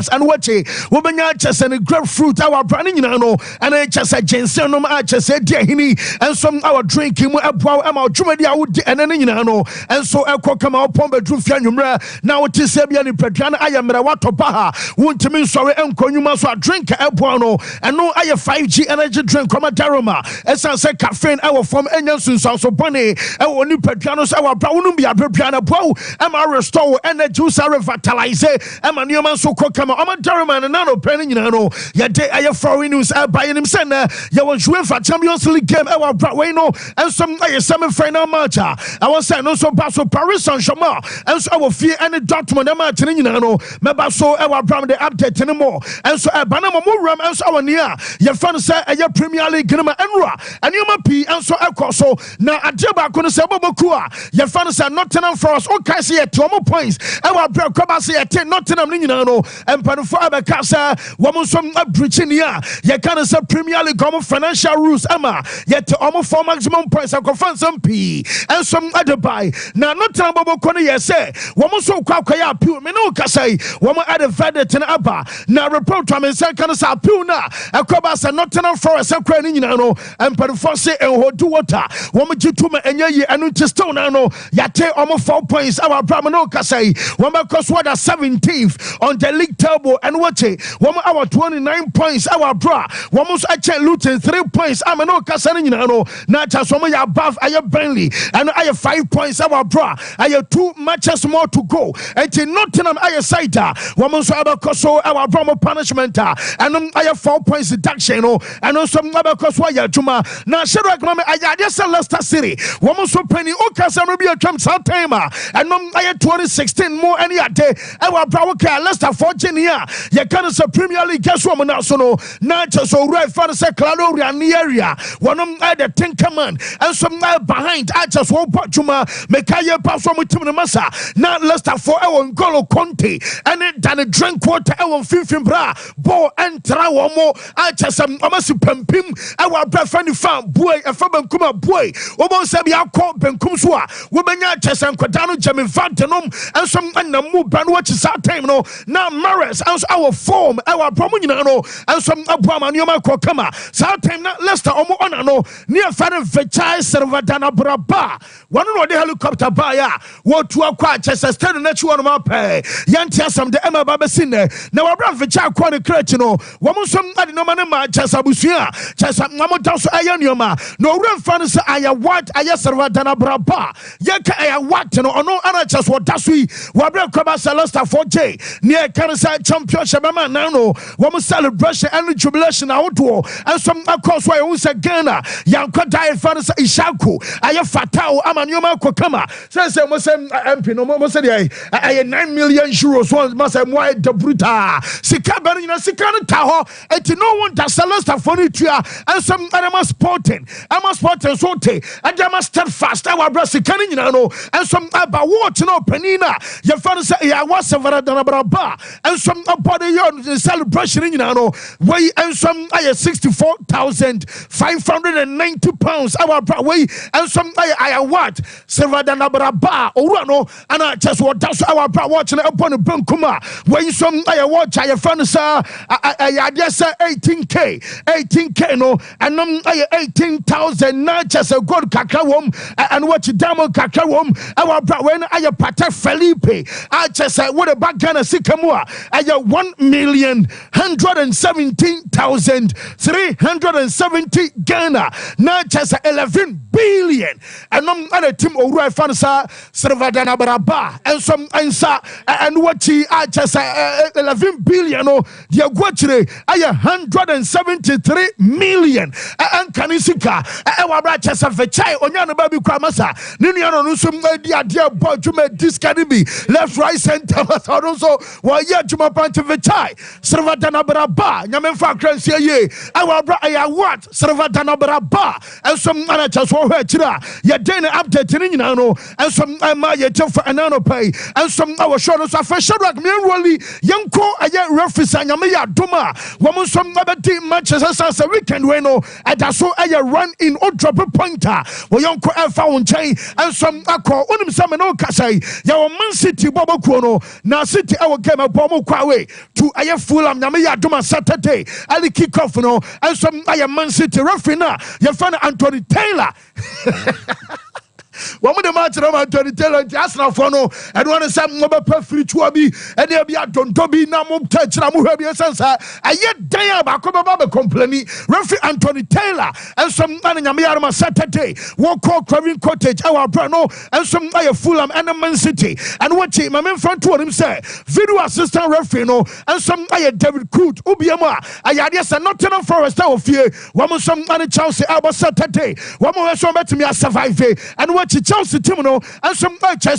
and wache wobenya chese ne grapefruit our brand nyina no and chese ginseng no ma chese dia hini and some our drinking mu eboa am odwumadi a wodi ene nyina no and so ekokama opon bedru fia nwumra na wote se bia ni padua na ayemre watopa ha wontimi nsore enkonyuma so drink eboa no eno aye 5G energy drink koma daroma esan se caffeine our form enya sunsan so bone e woni padua no so our bra wonu bia bra na boa am restore energy so revitalize am nioma so kokama am daroma na no pen nyina no ye dey aye foreign news by him say na ye won UEFA Champions League game e wa bra we no and some aye semi final match I was say no so pass so Paris Saint-Germain and so our fear and Dortmund match nyina no meba so e wa bra the update anymore and so bana mo ram and so our near ye fan say aye Premier League game enra and you ma p and so ekọ so na ade ba ko no say boboku a ye fan say Nottingham Forest o kai say ye 2 points e wa bra ko ba say ye Nottingham nyina no empanfo abeka say wo mo so abreaching here ye can say Premier League come financial rules ama yet almost for maximum points and conference MP and some other buy now not trouble corner ye say woman so kwakwa appeal me no kasai woman add a verdict in aba now report to me say can say appeal na akoba say Nottingham Forest akwa ni nyina no and for say and hold water woman jitu me enye ye anu still na no yate almost 4 points our brother no kasai woman cause what 17th on the league table and watch it woman our 29 points our bra woman so actually Luton 3 points I'm no kasani nyina no na chance woman ya above aye Burnley and aye 5 points our bra aye 2 matches more to go and Nottingham aye side woman so abakoso our bra punishment and aye 4 points deduction no and also abakoso aye juma na Shadrack mama aye dey Leicester City woman so penny o kasa no be atwam sometime and aye 2016 more any ade our bra okay Leicester 14 here you can say Premier League guess woman now so no na just so right for say Claudio Rani area one of the Tinkerman and some behind I just won't put Juma Mekaya pass from Masa now Leicester for our Golo Conte and it done a drink water our fifin bra bo and trawamo I just almost pempim our friend fan boy a faban kuma boy almost sabi I call Benkumswa women just and Quadano Jamin Fantanum and some and the move and watch is our time no now Maris and our form our promunino and some Abraham Yoma Kokama time na Leicester omo ona no near Faren Vechai Servadana Braba one no the helicopter buyer what to acquire Chester stand na chu on ma pay yantia some the Emma Babesine na wa bra Vechai kwa the crate no woman some ade no man ma Chester busua Chester ngamo so ayan yoma no ren fan say aya what aya Servadana Braba yeka aya what no ono ana Chester what dasui wa bra kwa Leicester 4J near Canada championship man now no woman celebration and jubilation outdoor and some across why we say Ghana yanko die fans Ishaku aye fatao amanyoma kokama say mo say MP no mo say aye 9 million euros one mo say mo de bruta sika bari na sika no ta ho eti no one da Leicester for it and some animal sporting so te and am steadfast our bra sika ni no and some about what no penina your fans say ya was Servadana Braba and some about the celebration ni no way and some aye 64,590 pounds our way and some I what Servadana Braba or no and I just what that's our watching upon the Benkuma when some I watch I found sir I just 18k no and 18,000 not just a good kakawom and watch damo kakawom our when I Patek Felipe I just what a back Ghana Sikamua I 1,117,370 Ghana not just 11 billion and other team or fansa Servadana Braba and some answer and what he I just 11 billion or the Guachre I 173 million and Kanisika our branches of a child on your baby Kramasa Niniano Nusum dear boy to make this can be left right center also while yet to my point of a child Servadana Braba Yamen Fakransia ye our I what Servadana Braba and some managers for her chira ya dena update in no and some my for anano pay and some our shoulders of a Shadrack Mirwali Yanko aya reference and Yamaya Duma woman some other team matches as a weekend weno and that's so I run in or drop a pointer well Yanko found chain and some akko unim some no kasai ya Man City Bobo Kuono now City our game of Bobo ɛkɔ away to ɛyɛ Fulham nyame yɛ adom Saturday ali kick off no ɛnso ɛyɛ Man City referee na yɛfrɛ no Anthony Taylor wɔn de match na Anthony Taylor nti Arsenal fo no ɛno ne sɛ mobɛpɛ firi tuo bi ɛne bi adonto bi na mo tɛkyerɛ mo hwɛ bi ɛsansa ɛyɛ dan a baako bɛba bɛ complain referee Anthony Taylor ɛnso ɛne nyame yɛ adom Saturday wɔkɔ Craven Cottage ɛwɔ abra no ɛnso ɛyɛ Fulham ɛne Man City ɛno wɔkyi ma memfa nto wɔn sɛ video assistant referee no ɛnso ɛyɛ David Coote obiam a ɛyɛ adeɛ sɛ Nottingham Forest ɛwɔ fie wɔn nso ɛne Chelsea ɛbɔ Saturday wɔn hwɛ so wɔbɛtumi asurvive ɛno wɔkyi Chelsea team no and some Chelsea